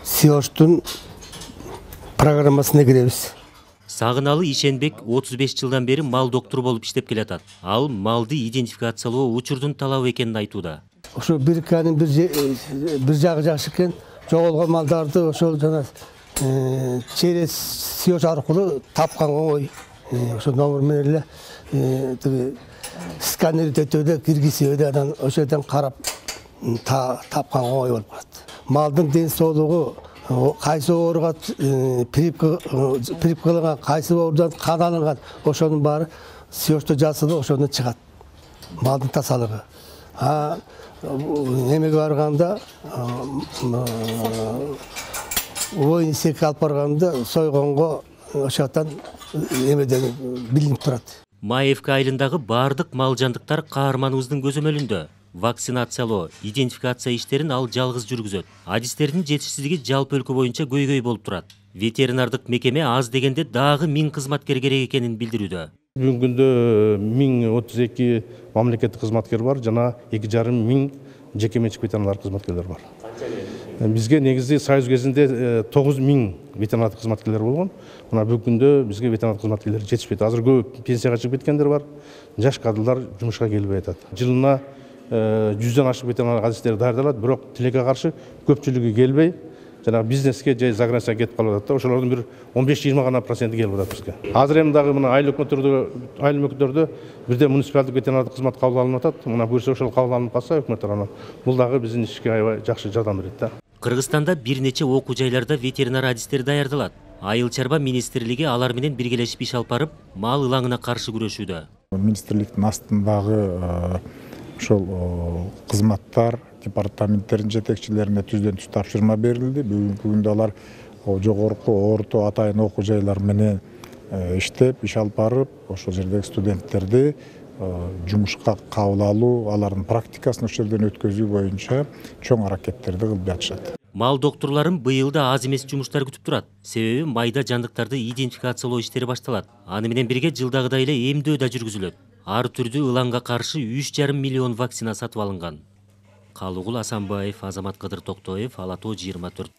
Siyoş'tun programmasına gireriz. Сагынаlı Ишенбек 35 жылдан бeri mal doktoru bolup иштеп келатат. Ал малды идентификациялоо учурдун талабы экенин айтууда. Ошо бирикканын bir жагы жакшы экен. Жоголгон малдарды ошол жана через Siyoş аркылуу тапкан оңой. Ошо номер менен эле сканер өтөдө киргизүүдө анан ошодон карап тапкан оңой болуп калат. Малдын ден соолугу кайсы ооруга припкаланган, кайсы оорудан кан алынган, ошонун баары Siyoş'та жазылып ошондон чыгат. Малдын тазалыгы. Эмеге барганда ойын эсекке алып барганда сойгонго ошоктон эмеден билинип турат. Маевка айылындагы бардык мал жандыктар каарманыбыздын көзөмөлүндө. Вакцинациялоо, идентификация иштерин ал жалгыз жүргүзөт. Адистердин жетишсиздиги жалпы өлкө боюнча көйгөй болуп турат. Ветеринардык мекеме аз дегенде дагы 1000 кызматкер керек экенин билдирүүдө. Бүгүнкү күндө 1032 мамлекеттик кызматкер бар, жана 2500 жеке менчик ветеринар кызматкерлер бар. Бизге негизи Союз кезинде 9000 ветеринардык кызматкерлер болгон. Мына бүгүнкү күндө бизге ветеринардык кызматкерлер жетишпейт. Азыр көп пенсияга чыгып кеткендер бар. Жаш кадрлар жумушка келбей атат. Жылына 100дөн ашык ветеринар адистер даярдалат, бирок тилекке каршы көпчүлүгү келбей, жана бизнеске же заграницага кетип калып атат. Ошолордун бир 15-20 гана проценти келип атат бизге. Азыр эми дагы мына айыл өкмөттөрдө бирде муниципалдык ветеринардык кызмат кабыл алынып атат. Мына буюрса ошол кабыл алынып калса өкмөт тарабынан бул дагы биздин ишке аябай жакшы жардам берет да. Кыргызстанда бир нече окуу жайларда ветеринар адистер даярдалат. Айыл чарба министрлиги алар менен биргелешип иш алып барып, мал ылаңына каршы күрөшүүдө. Министрликтин астындагы ошол кызматтар, департаменттердин жетекчилерине түздөн түз тапшырма берилди. Бүгүнкү күндө алар жогорку, орто, атайын окуу жайлар менен иштеп, иш алып барып, ошол жердеги студенттерди жумушка кабыл алуу, алардын практикасын ошол жерден өткөзүү боюнча чоң аракеттерди кылып жатышат. Мал докторлорун быйыл да аз эмес жумуштар күтүп турат. Себеби майда жандыктарды идентификациялоо иштери башталат. Аны менен бирге жылдагыдай эле эмдөө да жүргүзүлөт. Ар түрдүү ылаңга каршы 3,5 миллион вакцина сатып алынган. Калыгул Асанбаев, Азамат Кадыр Токтоев, Ала Тоо 24.